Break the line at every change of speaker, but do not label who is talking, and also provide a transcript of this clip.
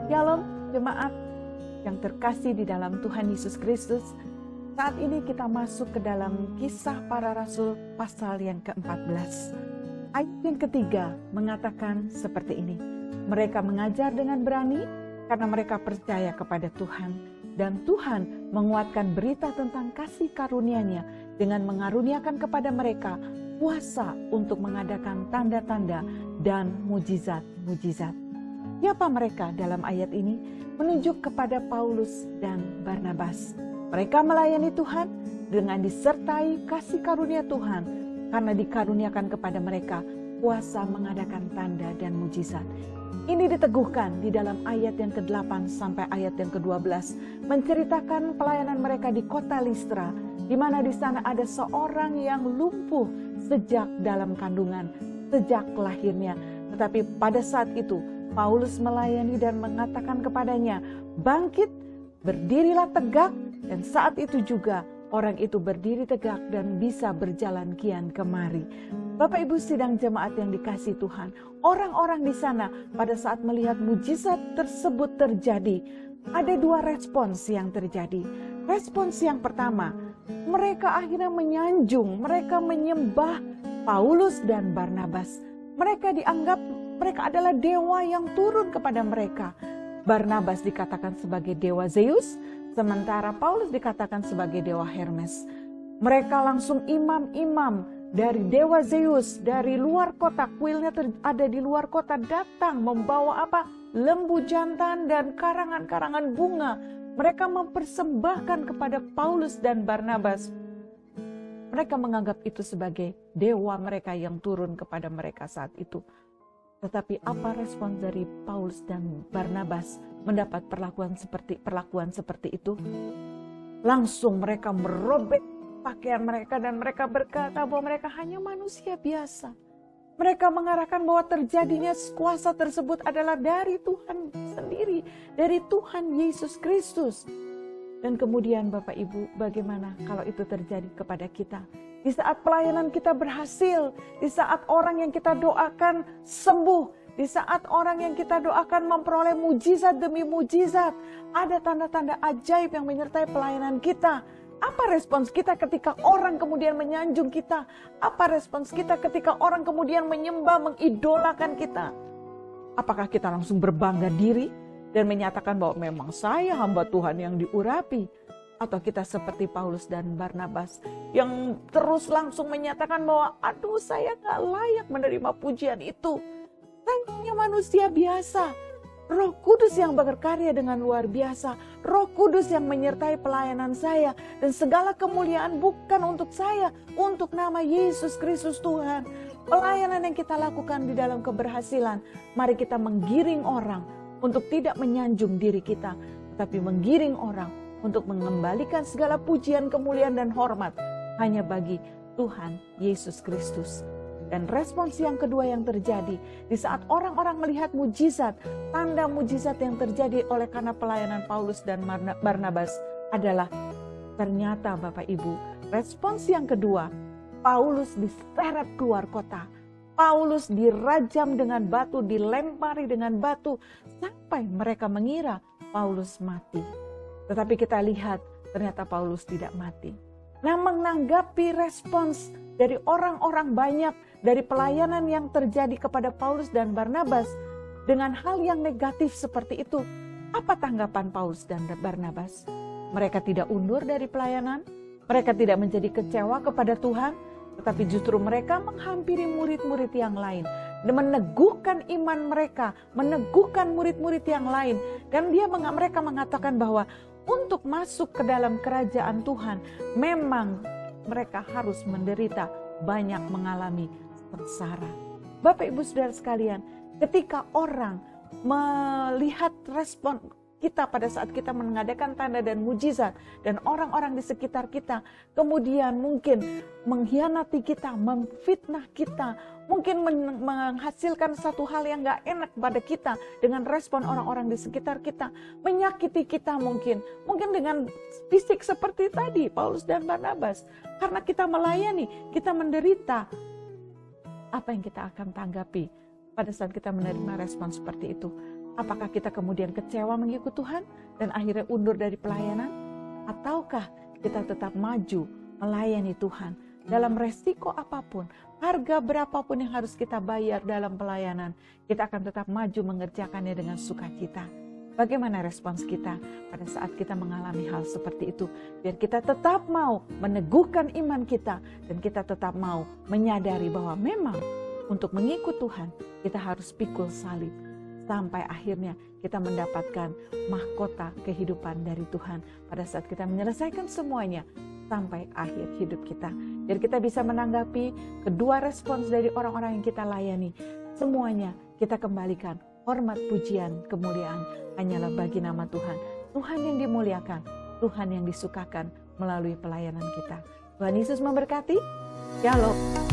Shalom jemaat yang terkasih di dalam Tuhan Yesus Kristus. Saat ini kita masuk ke dalam Kisah Para Rasul pasal yang ke-14. Ayat yang ketiga mengatakan seperti ini. Mereka mengajar dengan berani karena mereka percaya kepada Tuhan. Dan Tuhan menguatkan berita tentang kasih karunia-Nya dengan mengaruniakan kepada mereka kuasa untuk mengadakan tanda-tanda dan mujizat-mujizat. Siapa mereka dalam ayat ini? Menunjuk kepada Paulus dan Barnabas. Mereka melayani Tuhan dengan disertai kasih karunia Tuhan karena dikaruniakan kepada mereka kuasa mengadakan tanda dan mujizat. Ini diteguhkan di dalam ayat yang ke-8 sampai ayat yang ke-12 menceritakan pelayanan mereka di kota Listra, di mana di sana ada seorang yang lumpuh sejak dalam kandungan, sejak lahirnya. Tetapi pada saat itu Paulus melayani dan mengatakan kepadanya, bangkit, berdirilah tegak, dan saat itu juga orang itu berdiri tegak dan bisa berjalan kian kemari. Bapak Ibu sidang jemaat yang dikasihi Tuhan, orang-orang di sana pada saat melihat mujizat tersebut terjadi, ada dua respons yang terjadi. Respons yang pertama, mereka akhirnya menyanjung, mereka menyembah Paulus dan Barnabas. Mereka dianggap mereka adalah dewa yang turun kepada mereka. Barnabas dikatakan sebagai dewa Zeus, sementara Paulus dikatakan sebagai dewa Hermes. Mereka langsung imam-imam dari dewa Zeus, dari luar kota, kuilnya ada di luar kota, datang membawa apa? Lembu jantan dan karangan-karangan bunga. Mereka mempersembahkan kepada Paulus dan Barnabas. Mereka menganggap itu sebagai dewa mereka yang turun kepada mereka saat itu. Tetapi apa respon dari Paulus dan Barnabas mendapat perlakuan seperti itu? Langsung mereka merobek pakaian mereka dan mereka berkata bahwa mereka hanya manusia biasa. Mereka mengarahkan bahwa terjadinya kuasa tersebut adalah dari Tuhan sendiri, dari Tuhan Yesus Kristus. Dan kemudian Bapak Ibu, bagaimana kalau itu terjadi kepada kita? Di saat pelayanan kita berhasil, di saat orang yang kita doakan sembuh, di saat orang yang kita doakan memperoleh mujizat demi mujizat, ada tanda-tanda ajaib yang menyertai pelayanan kita. Apa respons kita ketika orang kemudian menyanjung kita? Apa respons kita ketika orang kemudian menyembah, mengidolakan kita? Apakah kita langsung berbangga diri dan menyatakan bahwa memang saya hamba Tuhan yang diurapi? Atau kita seperti Paulus dan Barnabas yang terus langsung menyatakan bahwa aduh saya gak layak menerima pujian itu. Saya hanya manusia biasa. Roh Kudus yang berkarya dengan luar biasa. Roh Kudus yang menyertai pelayanan saya. Dan segala kemuliaan bukan untuk saya, untuk nama Yesus Kristus Tuhan. Pelayanan yang kita lakukan di dalam keberhasilan, mari kita menggiring orang untuk tidak menyanjung diri kita, tapi menggiring orang untuk mengembalikan segala pujian, kemuliaan, dan hormat hanya bagi Tuhan Yesus Kristus. Dan respons yang kedua yang terjadi di saat orang-orang melihat mujizat, tanda mujizat yang terjadi oleh karena pelayanan Paulus dan Barnabas adalah ternyata Bapak Ibu, respons yang kedua, Paulus diseret keluar kota. Paulus dirajam dengan batu, dilempari dengan batu, sampai mereka mengira Paulus mati. Tetapi kita lihat ternyata Paulus tidak mati. Nah, menanggapi respons dari orang-orang banyak, dari pelayanan yang terjadi kepada Paulus dan Barnabas dengan hal yang negatif seperti itu, apa tanggapan Paulus dan Barnabas? Mereka tidak undur dari pelayanan, mereka tidak menjadi kecewa kepada Tuhan, tetapi justru mereka menghampiri murid-murid yang lain, dan meneguhkan iman mereka, meneguhkan murid-murid yang lain. Dan mereka mengatakan bahwa untuk masuk ke dalam kerajaan Tuhan, memang mereka harus menderita, banyak mengalami sengsara. Bapak Ibu Saudara sekalian, ketika orang melihat respon kita pada saat kita mengadakan tanda dan mujizat, dan orang-orang di sekitar kita kemudian mungkin mengkhianati kita, memfitnah kita, mungkin menghasilkan satu hal yang gak enak pada kita dengan respon orang-orang di sekitar kita, menyakiti kita mungkin dengan fisik seperti tadi Paulus dan Barnabas. Karena kita melayani, kita menderita, apa yang kita akan tanggapi pada saat kita menerima respon seperti itu? Apakah kita kemudian kecewa mengikut Tuhan dan akhirnya undur dari pelayanan? Ataukah kita tetap maju melayani Tuhan dalam resiko apapun, harga berapapun yang harus kita bayar dalam pelayanan, kita akan tetap maju mengerjakannya dengan sukacita. Bagaimana respons kita pada saat kita mengalami hal seperti itu? Biar kita tetap mau meneguhkan iman kita dan kita tetap mau menyadari bahwa memang untuk mengikut Tuhan kita harus pikul salib sampai akhirnya kita mendapatkan mahkota kehidupan dari Tuhan pada saat kita menyelesaikan semuanya sampai akhir hidup kita. Biar kita bisa menanggapi kedua respons dari orang-orang yang kita layani. Semuanya kita kembalikan. Hormat, pujian, kemuliaan hanyalah bagi nama Tuhan. Tuhan yang dimuliakan, Tuhan yang disukakan melalui pelayanan kita. Tuhan Yesus memberkati. Shalom.